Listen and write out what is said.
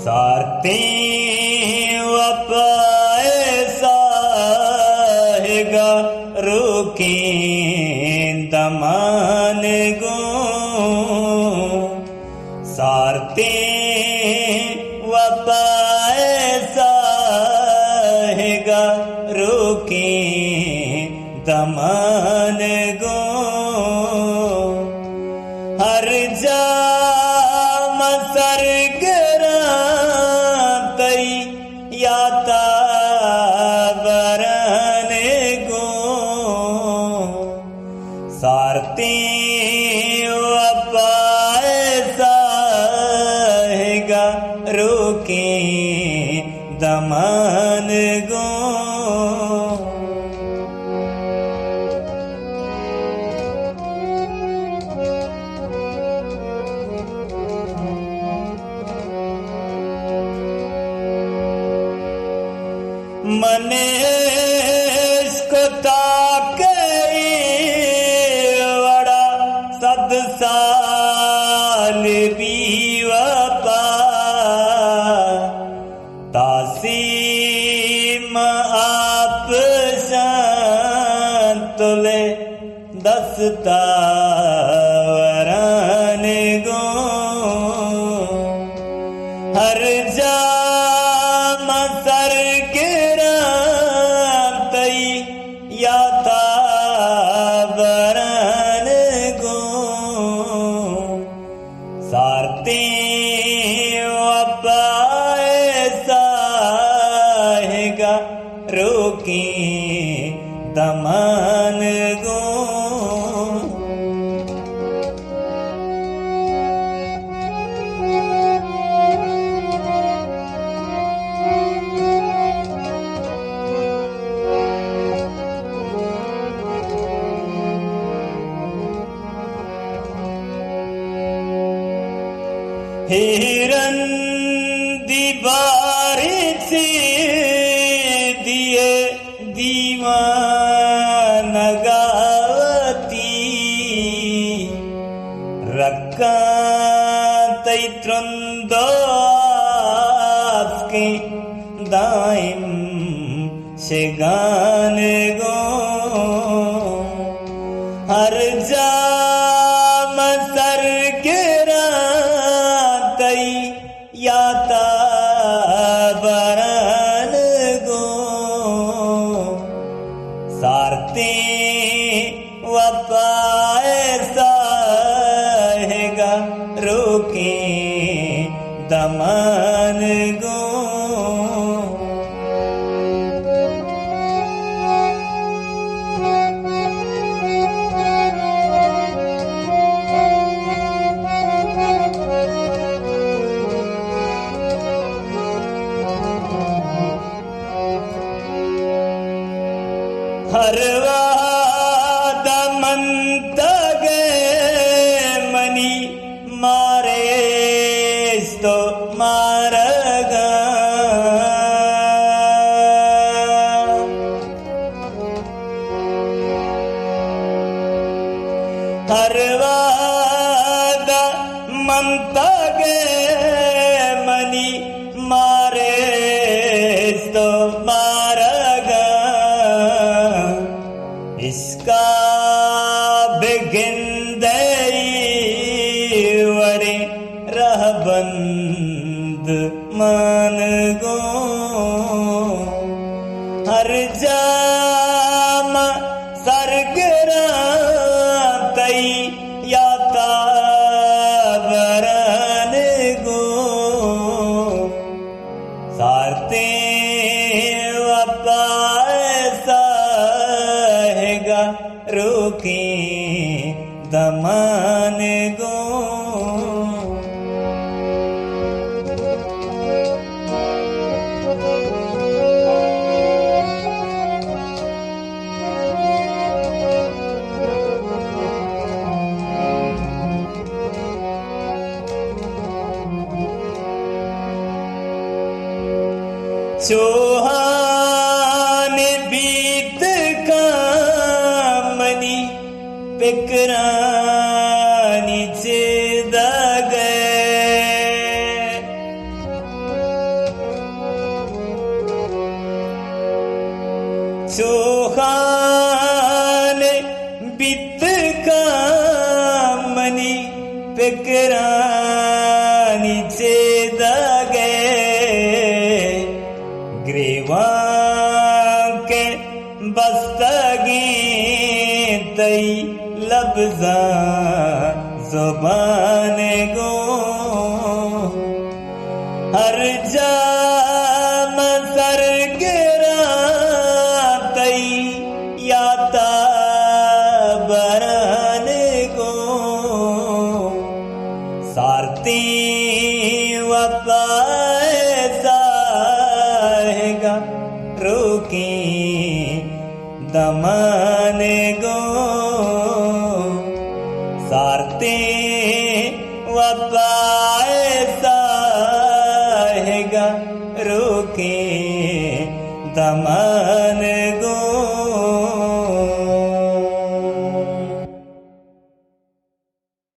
सारते वपाए साहेगा रुके दमान गो सारते वपाए साहेगा रुके दमान गो हर जा मसर्ग याता वरन गो सारते वपाए साहेगा रुके दमन गो मनेश को ताके वड़ा सद साल बीवपा तासीम आप शांतुले दस्ता वरन गो हर जा याता वरन गो सारते वपाए साहेगा रुके दमन गो हिरन दीवारिश दिए दीवान गावती रक्का तैत्रंदो आपके दाइम से गान गो हर जा याता वरन गो सारते वपाए साहेगा रुके दमन गो हर वादा मंतगे मनी मारे तो मारगा हर वादा मंतगे मनी मारे तो मारगा इसका बिगिंदई वड़े रहबंद मान गो हर जाम सरगरा तई याता वरन गो सारते वपाए साहेगा रुके दमन गो चौहान बीत का मनी पिकरानी चेदा गए चोखान बित का मनी पिकरानी चेदगे ग्रीवा के बस्तगी तई लफ्जा जुबान गो हर जाम सर गिरा तई याता बरन गो सारती वपाएगा रोकी दमन गो सारते वपाएगा रोके दमन